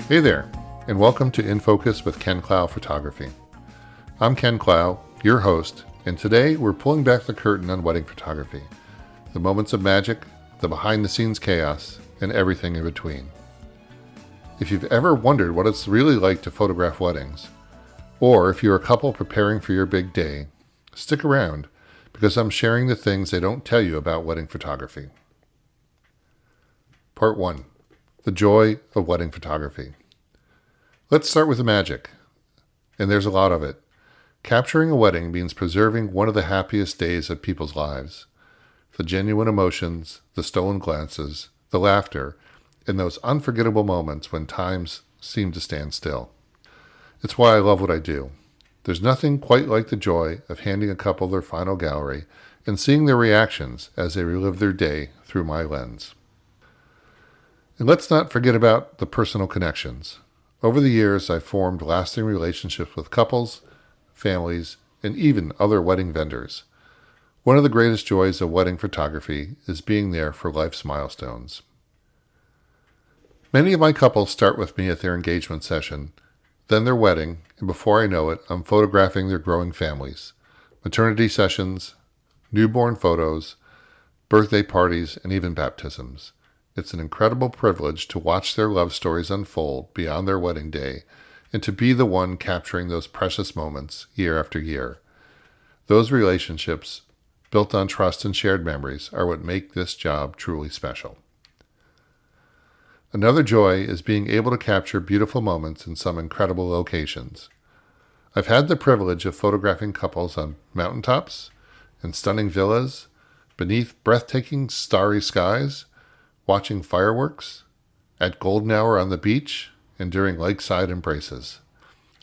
Hey there, and welcome to In Focus with Clough Photography. I'm Clough, your host, and today we're pulling back the curtain on wedding photography. The moments of magic, the behind-the-scenes chaos, and everything in between. If you've ever wondered what it's really like to photograph weddings, or if you're a couple preparing for your big day, stick around, because I'm sharing the things they don't tell you about wedding photography. Part 1. The joy of wedding photography. Let's start with the magic, and there's a lot of it. Capturing a wedding means preserving one of the happiest days of people's lives. The genuine emotions, the stolen glances, the laughter, and those unforgettable moments when times seem to stand still. It's why I love what I do. There's nothing quite like the joy of handing a couple their final gallery and seeing their reactions as they relive their day through my lens. And let's not forget about the personal connections. Over the years, I've formed lasting relationships with couples, families, and even other wedding vendors. One of the greatest joys of wedding photography is being there for life's milestones. Many of my couples start with me at their engagement session, then their wedding, and before I know it, I'm photographing their growing families, maternity sessions, newborn photos, birthday parties, and even baptisms. It's an incredible privilege to watch their love stories unfold beyond their wedding day and to be the one capturing those precious moments year after year. Those relationships, built on trust and shared memories, are what make this job truly special. Another joy is being able to capture beautiful moments in some incredible locations. I've had the privilege of photographing couples on mountaintops, in stunning villas, beneath breathtaking starry skies, watching fireworks, at golden hour on the beach, and during lakeside embraces.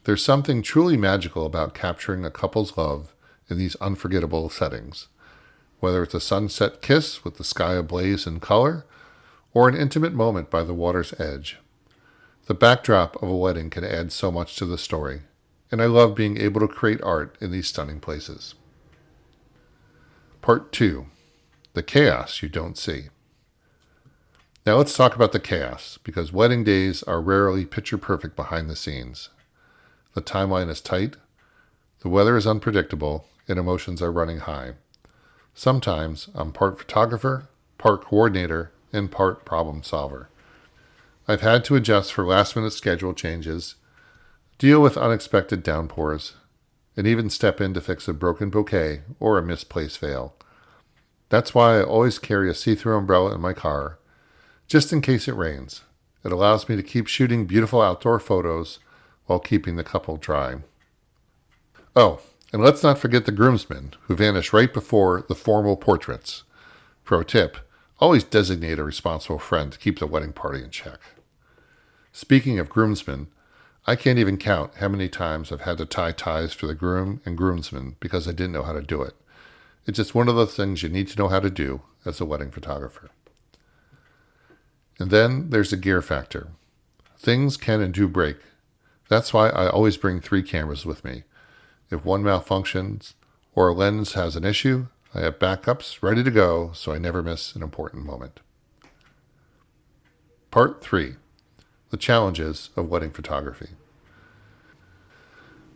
There's something truly magical about capturing a couple's love in these unforgettable settings, whether it's a sunset kiss with the sky ablaze in color, or an intimate moment by the water's edge. The backdrop of a wedding can add so much to the story, and I love being able to create art in these stunning places. Part 2. The chaos you don't see. Now let's talk about the chaos, because wedding days are rarely picture perfect behind the scenes. The timeline is tight, the weather is unpredictable, and emotions are running high. Sometimes I'm part photographer, part coordinator, and part problem solver. I've had to adjust for last-minute schedule changes, deal with unexpected downpours, and even step in to fix a broken bouquet or a misplaced veil. That's why I always carry a see-through umbrella in my car, just in case it rains. It allows me to keep shooting beautiful outdoor photos while keeping the couple dry. Oh, and let's not forget the groomsmen, who vanish right before the formal portraits. Pro tip, always designate a responsible friend to keep the wedding party in check. Speaking of groomsmen, I can't even count how many times I've had to tie ties for the groom and groomsmen because I didn't know how to do it. It's just one of the things you need to know how to do as a wedding photographer. And then there's the gear factor. Things can and do break. That's why I always bring 3 cameras with me. If one malfunctions or a lens has an issue, I have backups ready to go so I never miss an important moment. Part 3. The challenges of wedding photography.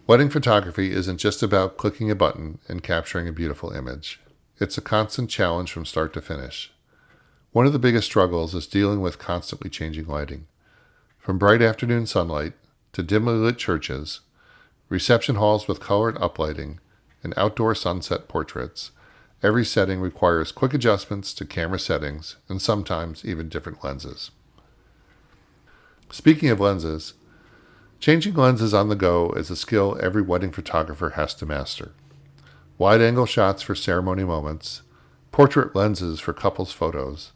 Wedding photography isn't just about clicking a button and capturing a beautiful image. It's a constant challenge from start to finish. One of the biggest struggles is dealing with constantly changing lighting. From bright afternoon sunlight to dimly lit churches, reception halls with colored uplighting, and outdoor sunset portraits, every setting requires quick adjustments to camera settings and sometimes even different lenses. Speaking of lenses, changing lenses on the go is a skill every wedding photographer has to master. Wide-angle shots for ceremony moments, portrait lenses for couples photos,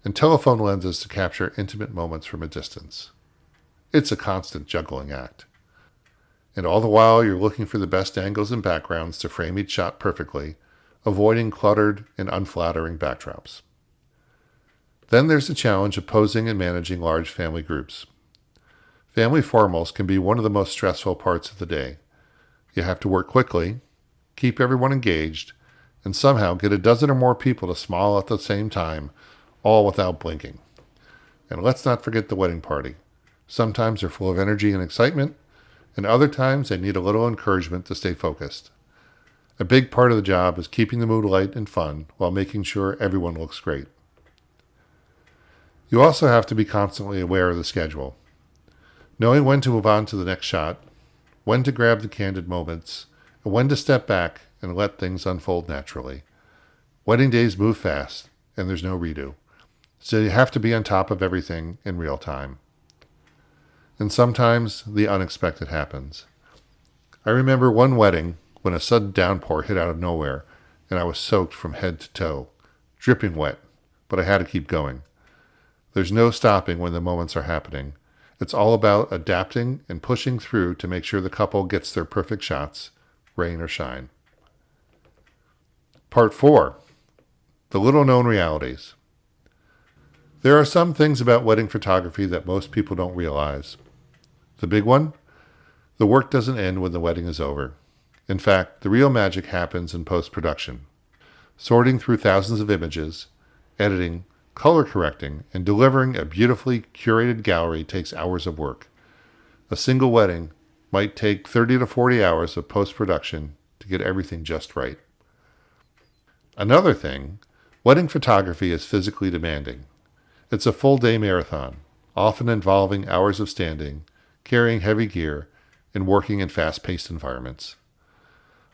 and telephone lenses to capture intimate moments from a distance. It's a constant juggling act. And all the while you're looking for the best angles and backgrounds to frame each shot perfectly, avoiding cluttered and unflattering backdrops. Then there's the challenge of posing and managing large family groups. Family formals can be one of the most stressful parts of the day. You have to work quickly, keep everyone engaged, and somehow get a dozen or more people to smile at the same time, all without blinking. And let's not forget the wedding party. Sometimes they're full of energy and excitement, and other times they need a little encouragement to stay focused. A big part of the job is keeping the mood light and fun while making sure everyone looks great. You also have to be constantly aware of the schedule, knowing when to move on to the next shot, when to grab the candid moments, and when to step back and let things unfold naturally. Wedding days move fast, and there's no redo, so you have to be on top of everything in real time. And sometimes the unexpected happens. I remember one wedding when a sudden downpour hit out of nowhere, and I was soaked from head to toe, dripping wet, but I had to keep going. There's no stopping when the moments are happening. It's all about adapting and pushing through to make sure the couple gets their perfect shots, rain or shine. Part 4. The little-known realities. There are some things about wedding photography that most people don't realize. The big one? The work doesn't end when the wedding is over. In fact, the real magic happens in post-production. Sorting through thousands of images, editing, color correcting, and delivering a beautifully curated gallery takes hours of work. A single wedding might take 30 to 40 hours of post-production to get everything just right. Another thing, wedding photography is physically demanding. It's a full-day marathon, often involving hours of standing, carrying heavy gear, and working in fast-paced environments.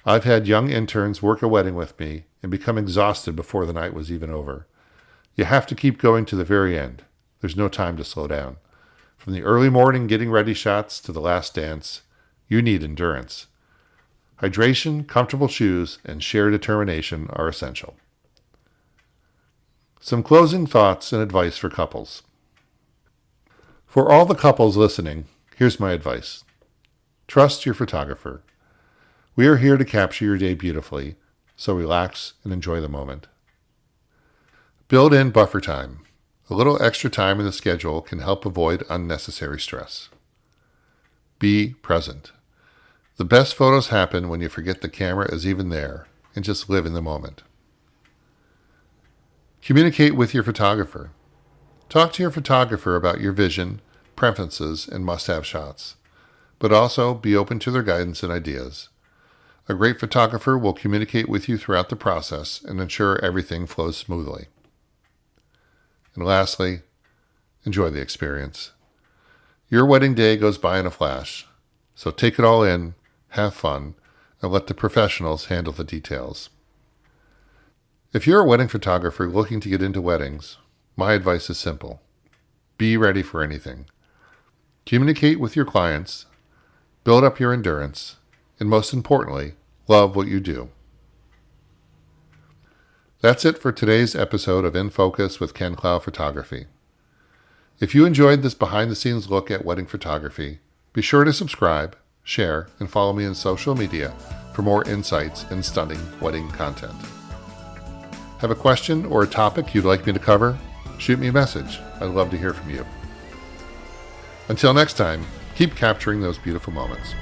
I've had young interns work a wedding with me and become exhausted before the night was even over. You have to keep going to the very end. There's no time to slow down. From the early morning getting ready shots to the last dance, you need endurance. Hydration, comfortable shoes, and sheer determination are essential. Some closing thoughts and advice for couples. For all the couples listening, here's my advice. Trust your photographer. We are here to capture your day beautifully, so relax and enjoy the moment. Build in buffer time. A little extra time in the schedule can help avoid unnecessary stress. Be present. The best photos happen when you forget the camera is even there and just live in the moment. Communicate with your photographer. Talk to your photographer about your vision, preferences, and must-have shots, but also be open to their guidance and ideas. A great photographer will communicate with you throughout the process and ensure everything flows smoothly. And lastly, enjoy the experience. Your wedding day goes by in a flash, so take it all in, have fun, and let the professionals handle the details. If you're a wedding photographer looking to get into weddings, my advice is simple. Be ready for anything. Communicate with your clients, build up your endurance, and most importantly, love what you do. That's it for today's episode of In Focus with Ken Clough Photography. If you enjoyed this behind-the-scenes look at wedding photography, be sure to subscribe, share, and follow me on social media for more insights and stunning wedding content. Have a question or a topic you'd like me to cover? Shoot me a message. I'd love to hear from you. Until next time, keep capturing those beautiful moments.